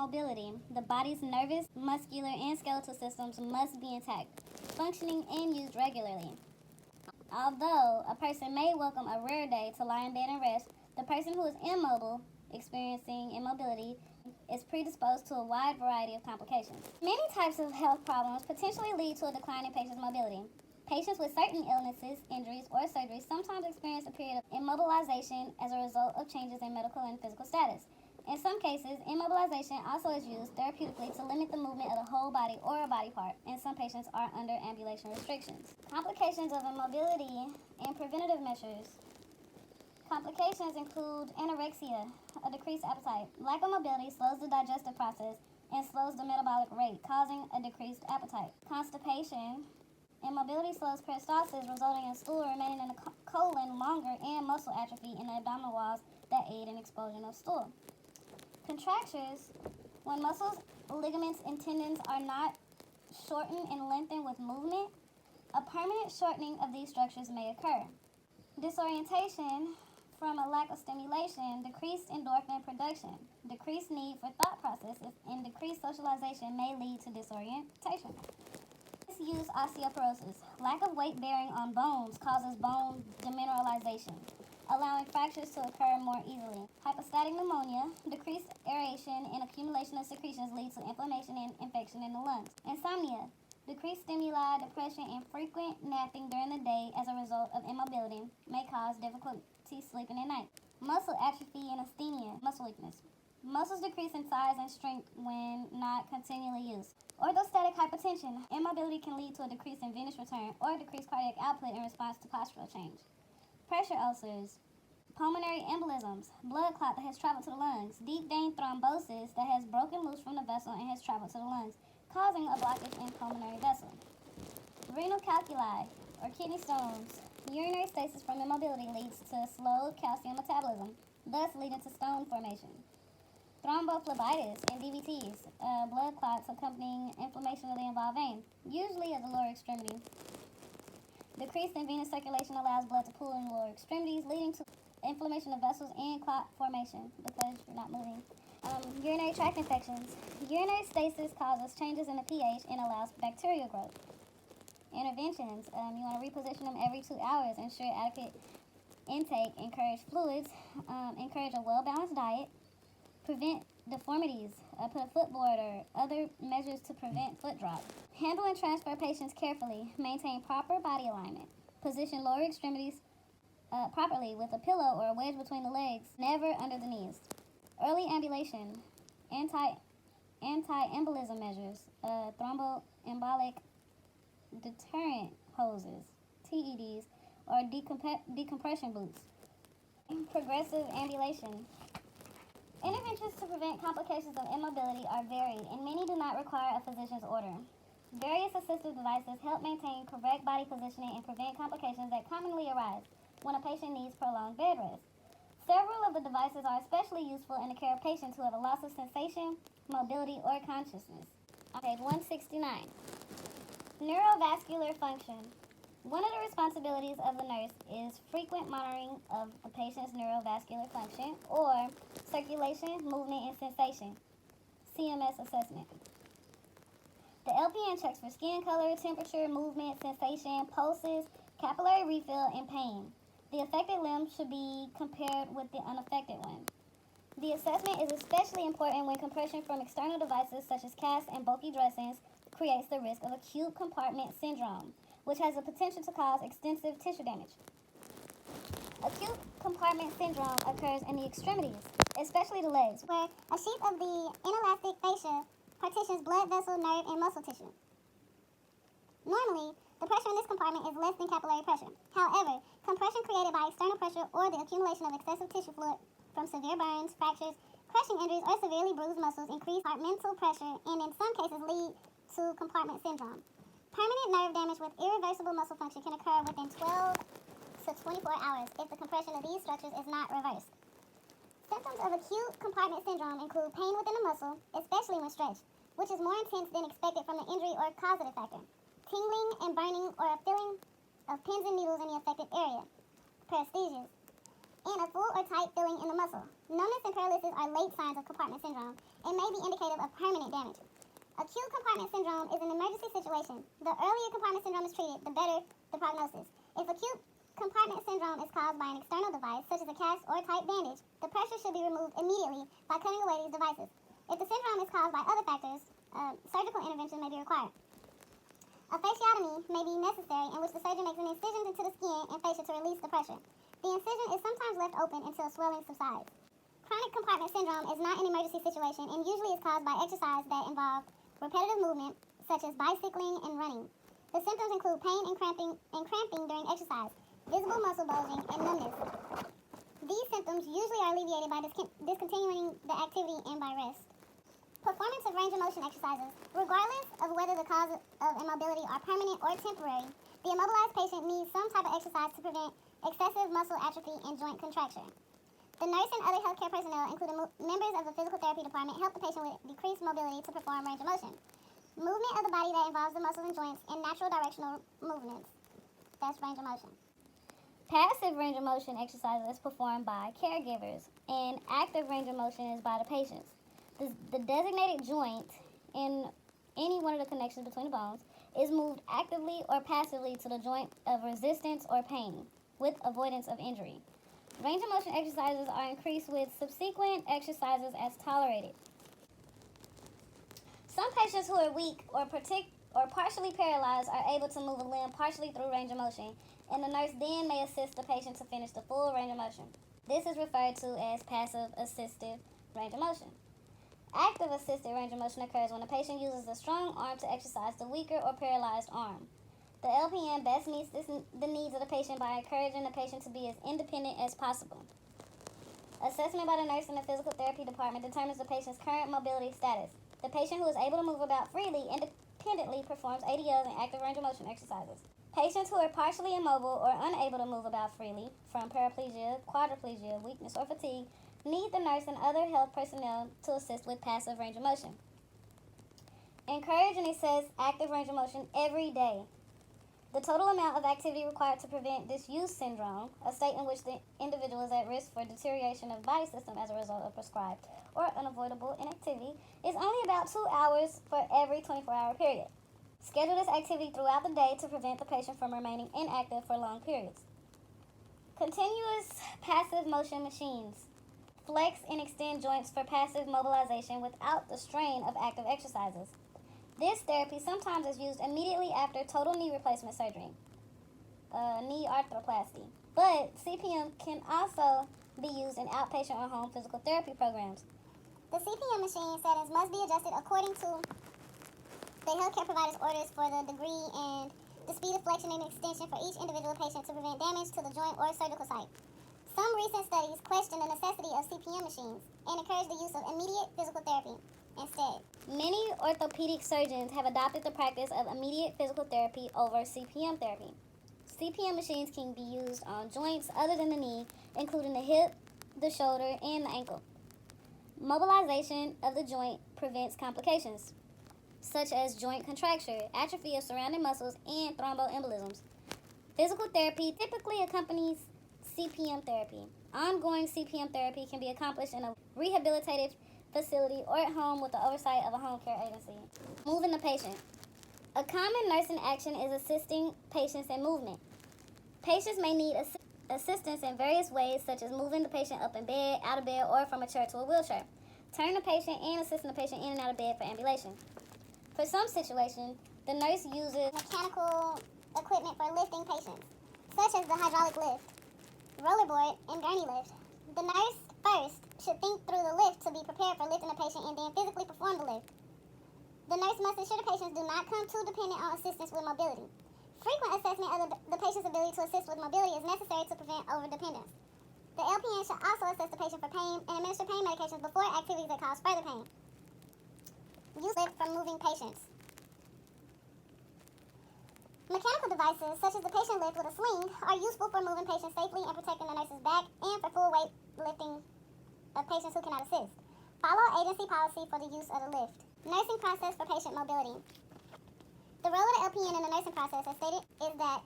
mobility, the body's nervous, muscular, and skeletal systems must be intact, functioning and used regularly. Although a person may welcome a rare day to lie in bed and rest, the person who is immobile, experiencing immobility, is predisposed to a wide variety of complications. Many types of health problems potentially lead to a decline in patients' mobility. Patients with certain illnesses, injuries, or surgeries sometimes experience a period of immobilization as a result of changes in medical and physical status. In some cases, immobilization also is used therapeutically to limit the movement of the whole body or a body part, and some patients are under ambulation restrictions. Complications of immobility and preventative measures. Complications include anorexia, a decreased appetite. Lack of mobility slows the digestive process and slows the metabolic rate, causing a decreased appetite. Constipation. Immobility slows peristalsis, resulting in stool remaining in the colon longer and muscle atrophy in the abdominal walls that aid in expulsion of stool. Contractures. When muscles, ligaments, and tendons are not shortened and lengthened with movement, a permanent shortening of these structures may occur. Disorientation. From a lack of stimulation, decreased endorphin production, decreased need for thought processes, and decreased socialization may lead to disorientation. Misuse osteoporosis. Lack of weight bearing on bones causes bone demineralization, allowing fractures to occur more easily. Hypostatic pneumonia. Decreased aeration and accumulation of secretions leads to inflammation and infection in the lungs. Insomnia. Decreased stimuli, depression, and frequent napping during the day as a result of immobility may cause difficulty sleeping at night. Muscle atrophy and asthenia, muscle weakness. Muscles decrease in size and strength when not continually used. Orthostatic hypertension. Immobility can lead to a decrease in venous return or decreased cardiac output in response to postural change. Pressure ulcers. Pulmonary embolisms, blood clot that has traveled to the lungs. Deep vein thrombosis that has broken loose from the vessel and has traveled to the lungs, causing a blockage in pulmonary vessel. Renal calculi, or kidney stones. Urinary stasis from immobility leads to slowed calcium metabolism, thus leading to stone formation. Thrombophlebitis and DVTs, blood clots accompanying inflammation of the involved vein, usually of the lower extremity. Decrease in venous circulation allows blood to pool in the lower extremities, leading to inflammation of vessels and clot formation because you're not moving. Urinary tract infections. Urinary stasis causes changes in the pH and allows bacterial growth. Interventions. You want to reposition them every 2 hours, ensure adequate intake, encourage fluids, encourage a well-balanced diet, prevent deformities, put a footboard or other measures to prevent foot drop. Handle and transfer patients carefully, maintain proper body alignment, position lower extremities properly with a pillow or a wedge between the legs, never under the knees. Early ambulation, anti-embolism measures, thromboembolic deterrent hoses, TEDs, or decompression boots. Progressive ambulation. Interventions to prevent complications of immobility are varied, and many do not require a physician's order. Various assistive devices help maintain correct body positioning and prevent complications that commonly arise when a patient needs prolonged bed rest. Several of the devices are especially useful in the care of patients who have a loss of sensation, mobility, or consciousness. On page 169. Neurovascular function. One of the responsibilities of the nurse is frequent monitoring of the patient's neurovascular function, or circulation, movement, and sensation, Cms Assessment. The LPN checks for skin color, temperature, movement, sensation, pulses, capillary refill, and pain. The affected limb should be compared with the unaffected one. The assessment is especially important when compression from external devices such as casts and bulky dressings creates the risk of acute compartment syndrome, which has the potential to cause extensive tissue damage. Acute compartment syndrome occurs in the extremities, especially the legs, where a sheath of the inelastic fascia partitions blood vessel, nerve, and muscle tissue. Normally, the pressure in this compartment is less than capillary pressure. However, compression created by external pressure or the accumulation of excessive tissue fluid from severe burns, fractures, crushing injuries, or severely bruised muscles increase compartmental pressure and in some cases lead to compartment syndrome. Permanent nerve damage with irreversible muscle function can occur within 12 to 24 hours if the compression of these structures is not reversed. Symptoms of acute compartment syndrome include pain within the muscle, especially when stretched, which is more intense than expected from the injury or causative factor. Tingling and burning or a feeling of pins and needles in the affected area. Paresthesias. and a full or tight feeling in the muscle. Numbness and paralysis are late signs of compartment syndrome and may be indicative of permanent damage. Acute compartment syndrome is an emergency situation. The earlier compartment syndrome is treated, the better the prognosis. If acute compartment syndrome is caused by an external device, such as a cast or tight bandage, the pressure should be removed immediately by cutting away these devices. If the syndrome is caused by other factors, surgical intervention may be required. A fasciotomy may be necessary, in which the surgeon makes an incision into the skin and fascia to release the pressure. The incision is sometimes left open until swelling subsides. Chronic compartment syndrome is not an emergency situation and usually is caused by exercise that involve repetitive movement, such as bicycling and running. The symptoms include pain and cramping during exercise, visible muscle bulging, and numbness. These symptoms usually are alleviated by discontinuing the activity and by rest. Performance of range of motion exercises. Regardless of whether the cause of immobility are permanent or temporary, the immobilized patient needs some type of exercise to prevent excessive muscle atrophy and joint contracture. The nurse and other healthcare personnel, including members of the physical therapy department, help the patient with decreased mobility to perform range of motion. Movement of the body that involves the muscles and joints and natural directional movements. That's range of motion. Passive range of motion exercises is performed by caregivers, and active range of motion is by the patients. The designated joint in any one of the connections between the bones is moved actively or passively to the joint of resistance or pain with avoidance of injury. Range of motion exercises are increased with subsequent exercises as tolerated. Some patients who are weak or partially paralyzed are able to move a limb partially through range of motion, and the nurse then may assist the patient to finish the full range of motion. This is referred to as passive assisted range of motion. Active assisted range of motion occurs when a patient uses a strong arm to exercise the weaker or paralyzed arm. The LPN best meets the needs of the patient by encouraging the patient to be as independent as possible. Assessment by the nurse in the physical therapy department determines the patient's current mobility status. The patient who is able to move about freely independently performs ADLs and active range of motion exercises. Patients who are partially immobile or unable to move about freely from paraplegia, quadriplegia, weakness, or fatigue need the nurse and other health personnel to assist with passive range of motion. Encourage and assess active range of motion every day. The total amount of activity required to prevent disuse syndrome, a state in which the individual is at risk for deterioration of the body system as a result of prescribed or unavoidable inactivity, is only about 2 hours for every 24-hour period. Schedule this activity throughout the day to prevent the patient from remaining inactive for long periods. Continuous passive motion machines. Flex and extend joints for passive mobilization without the strain of active exercises. This therapy sometimes is used immediately after total knee replacement surgery, knee arthroplasty. But CPM can also be used in outpatient or home physical therapy programs. The CPM machine settings must be adjusted according to the healthcare provider's orders for the degree and the speed of flexion and extension for each individual patient to prevent damage to the joint or surgical site. Some recent studies question the necessity of CPM machines and encourage the use of immediate physical therapy instead. Many orthopedic surgeons have adopted the practice of immediate physical therapy over CPM therapy. CPM machines can be used on joints other than the knee, including the hip, the shoulder, and the ankle. Mobilization of the joint prevents complications, such as joint contracture, atrophy of surrounding muscles, and thromboembolisms. Physical therapy typically accompanies CPM therapy. Ongoing CPM therapy can be accomplished in a rehabilitative facility or at home with the oversight of a home care agency. Moving the patient. A common nursing action is assisting patients in movement. Patients may need assistance in various ways, such as moving the patient up in bed, out of bed, or from a chair to a wheelchair. Turning the patient and assisting the patient in and out of bed for ambulation. For some situations, the nurse uses mechanical equipment for lifting patients, such as the hydraulic lift, rollerboard, and gurney lift. The nurse first should think through the lift to be prepared for lifting the patient and then physically perform the lift. The nurse must ensure the patients do not come too dependent on assistance with mobility. Frequent assessment of the patient's ability to assist with mobility is necessary to prevent overdependence. The LPN should also assess the patient for pain and administer pain medications before activities that cause further pain. Use lift for moving patients. Mechanical devices, such as the patient lift with a sling, are useful for moving patients safely and protecting the nurse's back and for full weight lifting of patients who cannot assist. Follow agency policy for the use of the lift. Nursing process for patient mobility. The role of the LPN in the nursing process, as stated, is that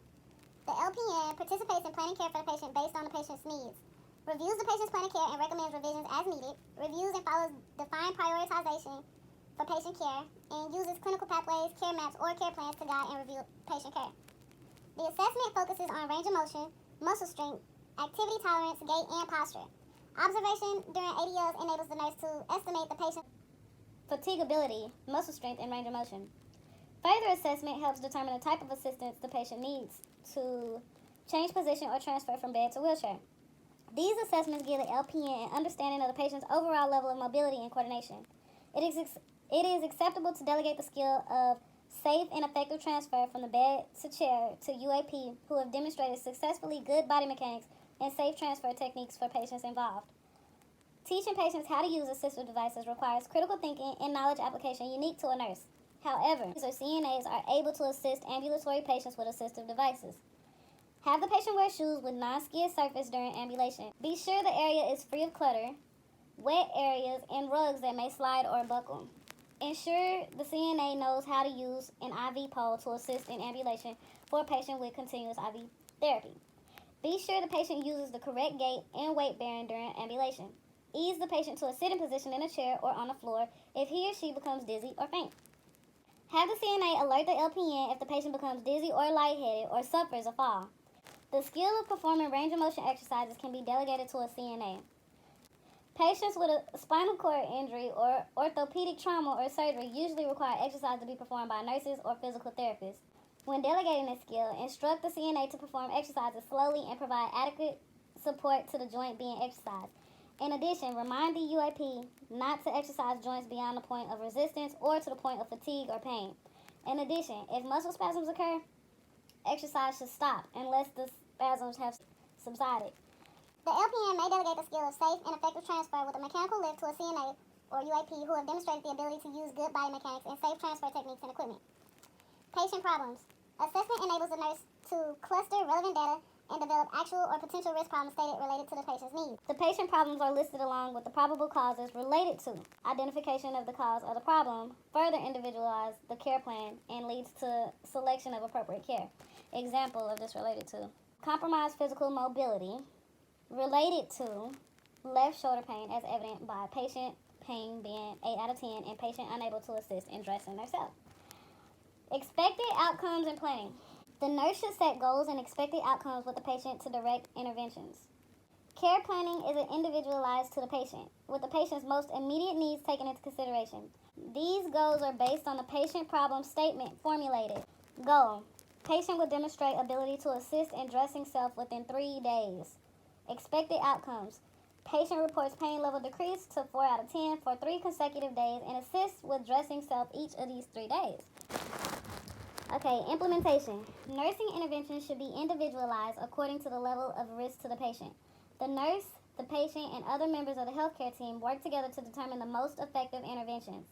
the LPN participates in planning care for the patient based on the patient's needs. reviews the patient's plan of care and recommends revisions as needed, reviews and follows defined prioritization for patient care, and uses clinical pathways, care maps, or care plans to guide and review patient care. The assessment focuses on range of motion, muscle strength, activity tolerance, gait, and posture. Observation during ADLs enables the nurse to estimate the patient's fatigability, muscle strength, and range of motion. Further assessment helps determine the type of assistance the patient needs to change position or transfer from bed to wheelchair. These assessments give the LPN an understanding of the patient's overall level of mobility and coordination. It is acceptable to delegate the skill of safe and effective transfer from the bed to chair to UAP who have demonstrated successfully good body mechanics and safe transfer techniques for patients involved. Teaching patients how to use assistive devices requires critical thinking and knowledge application unique to a nurse. However, CNAs are able to assist ambulatory patients with assistive devices. Have the patient wear shoes with non-skid surface during ambulation. Be sure the area is free of clutter, wet areas, and rugs that may slide or buckle. Ensure the CNA knows how to use an IV pole to assist in ambulation for a patient with continuous IV therapy. Be sure the patient uses the correct gait and weight bearing during ambulation. Ease the patient to a sitting position in a chair or on the floor if he or she becomes dizzy or faint. Have the CNA alert the LPN if the patient becomes dizzy or lightheaded or suffers a fall. The skill of performing range of motion exercises can be delegated to a CNA. Patients with a spinal cord injury or orthopedic trauma or surgery usually require exercise to be performed by nurses or physical therapists. When delegating this skill, instruct the CNA to perform exercises slowly and provide adequate support to the joint being exercised. In addition, remind the UAP not to exercise joints beyond the point of resistance or to the point of fatigue or pain. In addition, if muscle spasms occur, exercise should stop unless the spasms have subsided. The LPN may delegate the skill of safe and effective transfer with a mechanical lift to a CNA or UAP who have demonstrated the ability to use good body mechanics and safe transfer techniques and equipment. Patient problems. Assessment enables the nurse to cluster relevant data and develop actual or potential risk problems stated related to the patient's needs. The patient problems are listed along with the probable causes related to. Identification of the cause of the problem further individualize the care plan and leads to selection of appropriate care. Example of this related to: compromised physical mobility related to left shoulder pain as evident by patient pain being 8 out of 10 and patient unable to assist in dressing herself. Expected outcomes and planning. The nurse should set goals and expected outcomes with the patient to direct interventions. Care planning is individualized to the patient, with the patient's most immediate needs taken into consideration. These goals are based on the patient problem statement formulated. Goal: patient will demonstrate ability to assist in dressing self within 3 days. Expected outcomes: patient reports pain level decreased to 4 out of 10 for 3 consecutive days and assists with dressing self each of these 3 days. Okay, implementation. Nursing intervention should be individualized according to the level of risk to the patient. The nurse, the patient, and other members of the healthcare team work together to determine the most effective interventions.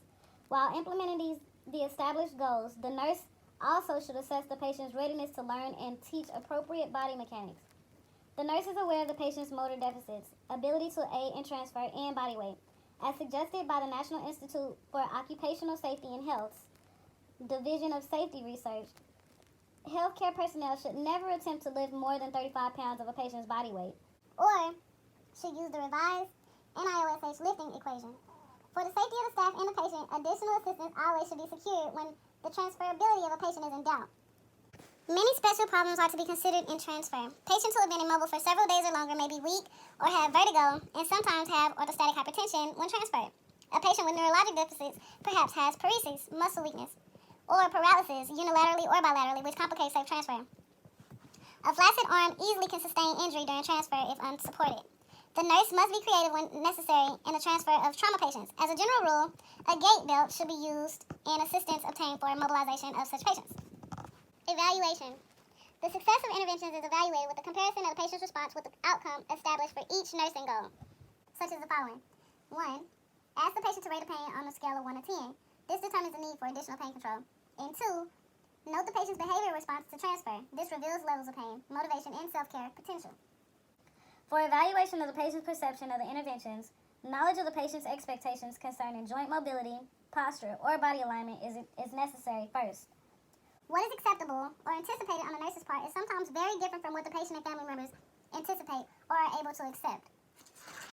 While implementing the established goals, the nurse also should assess the patient's readiness to learn and teach appropriate body mechanics. The nurse is aware of the patient's motor deficits, ability to aid in transfer, and body weight. As suggested by the National Institute for Occupational Safety and Health's Division of Safety Research, healthcare personnel should never attempt to lift more than 35 pounds of a patient's body weight. Or should use the revised NIOSH lifting equation. For the safety of the staff and the patient, additional assistance always should be secured when the transferability of a patient is in doubt. Many special problems are to be considered in transfer. Patients who have been immobile for several days or longer may be weak or have vertigo and sometimes have orthostatic hypertension when transferred. A patient with neurologic deficits perhaps has paresis, muscle weakness, or paralysis unilaterally or bilaterally, which complicates safe transfer. A flaccid arm easily can sustain injury during transfer if unsupported. The nurse must be creative when necessary in the transfer of trauma patients. As a general rule, a gait belt should be used and assistance obtained for mobilization of such patients. Evaluation. The success of interventions is evaluated with the comparison of the patient's response with the outcome established for each nursing goal, such as the following. 1. Ask the patient to rate a pain on a scale of 1 to 10. This determines the need for additional pain control. And 2, note the patient's behavioral response to transfer. This reveals levels of pain, motivation, and self-care potential. For evaluation of the patient's perception of the interventions, knowledge of the patient's expectations concerning joint mobility, posture, or body alignment is necessary first. What is acceptable or anticipated on the nurse's part is sometimes very different from what the patient and family members anticipate or are able to accept.